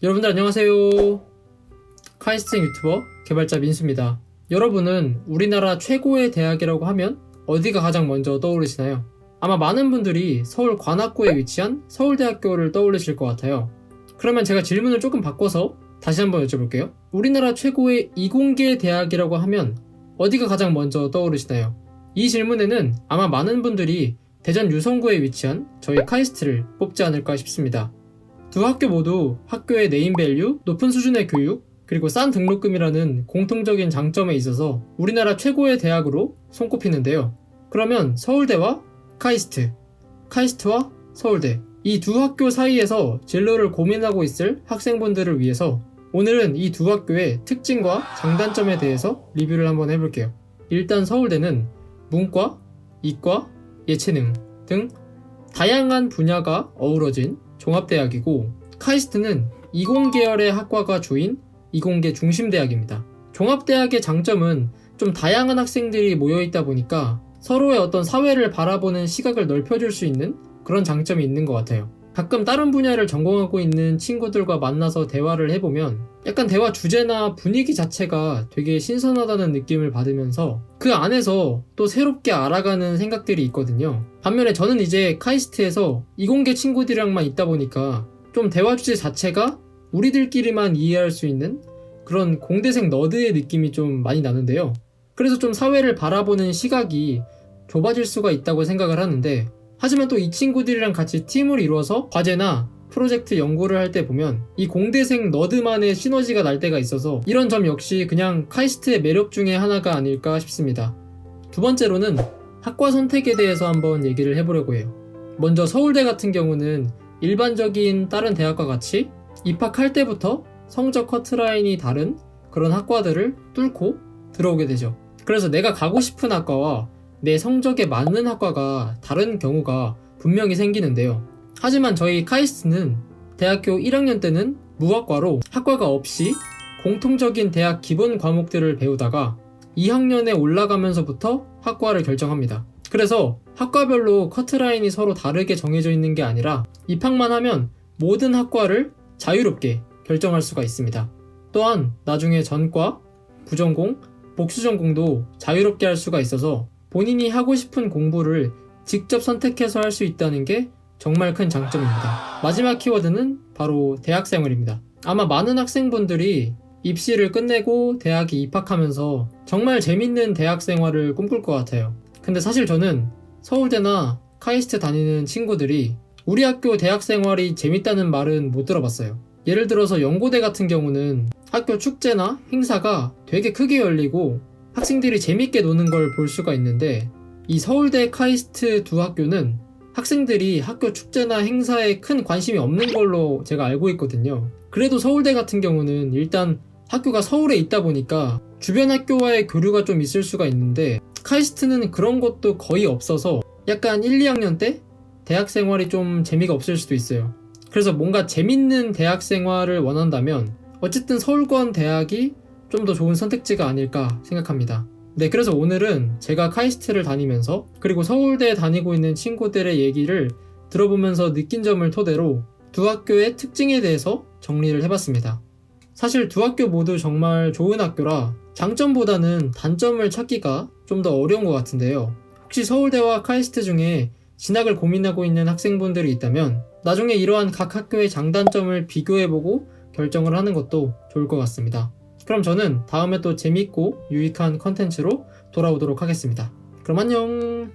여러분들 안녕하세요. 카이스트 유튜버 개발자 민수입니다. 여러분은 우리나라 최고의 대학이라고 하면 어디가 가장 먼저 떠오르시나요? 아마 많은 분들이 서울 관악구에 위치한 서울대학교를 떠올리실 것 같아요. 그러면 제가 질문을 조금 바꿔서 다시 한번 여쭤볼게요. 우리나라 최고의 이공계 대학이라고 하면 어디가 가장 먼저 떠오르시나요? 이 질문에는 아마 많은 분들이 대전 유성구에 위치한 저희 카이스트를 뽑지 않을까 싶습니다. 두 학교 모두 학교의 네임밸류, 높은 수준의 교육, 그리고 싼 등록금이라는 공통적인 장점에 있어서 우리나라 최고의 대학으로 손꼽히는데요. 그러면 서울대와 카이스트, 카이스트와 서울대, 이 두 학교 사이에서 진로를 고민하고 있을 학생분들을 위해서 오늘은 이 두 학교의 특징과 장단점에 대해서 리뷰를 한번 해볼게요. 일단 서울대는 문과, 이과, 예체능 등 다양한 분야가 어우러진 종합대학이고, 카이스트는 이공계열의 학과가 주인 이공계 중심대학입니다. 종합대학의 장점은 좀 다양한 학생들이 모여있다 보니까 서로의 어떤 사회를 바라보는 시각을 넓혀줄 수 있는 그런 장점이 있는 것 같아요. 가끔 다른 분야를 전공하고 있는 친구들과 만나서 대화를 해보면 약간 대화 주제나 분위기 자체가 되게 신선하다는 느낌을 받으면서 그 안에서 또 새롭게 알아가는 생각들이 있거든요. 반면에 저는 이제 카이스트에서 이공계 친구들이랑만 있다 보니까 좀 대화 주제 자체가 우리들끼리만 이해할 수 있는 그런 공대생 너드의 느낌이 좀 많이 나는데요. 그래서 좀 사회를 바라보는 시각이 좁아질 수가 있다고 생각을 하는데, 하지만 또 이 친구들이랑 같이 팀을 이루어서 과제나 프로젝트 연구를 할 때 보면 이 공대생 너드만의 시너지가 날 때가 있어서 이런 점 역시 그냥 카이스트의 매력 중에 하나가 아닐까 싶습니다. 두 번째로는 학과 선택에 대해서 한번 얘기를 해보려고 해요. 먼저 서울대 같은 경우는 일반적인 다른 대학과 같이 입학할 때부터 성적 커트라인이 다른 그런 학과들을 뚫고 들어오게 되죠. 그래서 내가 가고 싶은 학과와 내 성적에 맞는 학과가 다른 경우가 분명히 생기는데요. 하지만 저희 카이스트는 대학교 1학년 때는 무학과로 학과가 없이 공통적인 대학 기본 과목들을 배우다가 2학년에 올라가면서부터 학과를 결정합니다. 그래서 학과별로 커트라인이 서로 다르게 정해져 있는 게 아니라 입학만 하면 모든 학과를 자유롭게 결정할 수가 있습니다. 또한 나중에 전과, 부전공, 복수전공도 자유롭게 할 수가 있어서 본인이 하고 싶은 공부를 직접 선택해서 할 수 있다는 게 정말 큰 장점입니다. 마지막 키워드는 바로 대학생활입니다. 아마 많은 학생분들이 입시를 끝내고 대학에 입학하면서 정말 재밌는 대학생활을 꿈꿀 것 같아요. 근데 사실 저는 서울대나 카이스트 다니는 친구들이 우리 학교 대학생활이 재밌다는 말은 못 들어봤어요. 예를 들어서 연고대 같은 경우는 학교 축제나 행사가 되게 크게 열리고 학생들이 재밌게 노는 걸 볼 수가 있는데, 이 서울대 카이스트 두 학교는 학생들이 학교 축제나 행사에 큰 관심이 없는 걸로 제가 알고 있거든요. 그래도 서울대 같은 경우는 일단 학교가 서울에 있다 보니까 주변 학교와의 교류가 좀 있을 수가 있는데, 카이스트는 그런 것도 거의 없어서 약간 1, 2학년 때 대학 생활이 좀 재미가 없을 수도 있어요. 그래서 뭔가 재밌는 대학 생활을 원한다면 어쨌든 서울권 대학이 좀 더 좋은 선택지가 아닐까 생각합니다. 네, 그래서 오늘은 제가 카이스트를 다니면서 그리고 서울대에 다니고 있는 친구들의 얘기를 들어보면서 느낀 점을 토대로 두 학교의 특징에 대해서 정리를 해봤습니다. 사실 두 학교 모두 정말 좋은 학교라 장점보다는 단점을 찾기가 좀 더 어려운 것 같은데요. 혹시 서울대와 카이스트 중에 진학을 고민하고 있는 학생분들이 있다면 나중에 이러한 각 학교의 장단점을 비교해보고 결정을 하는 것도 좋을 것 같습니다. 그럼 저는 다음에 또 재밌고 유익한 컨텐츠로 돌아오도록 하겠습니다. 그럼 안녕!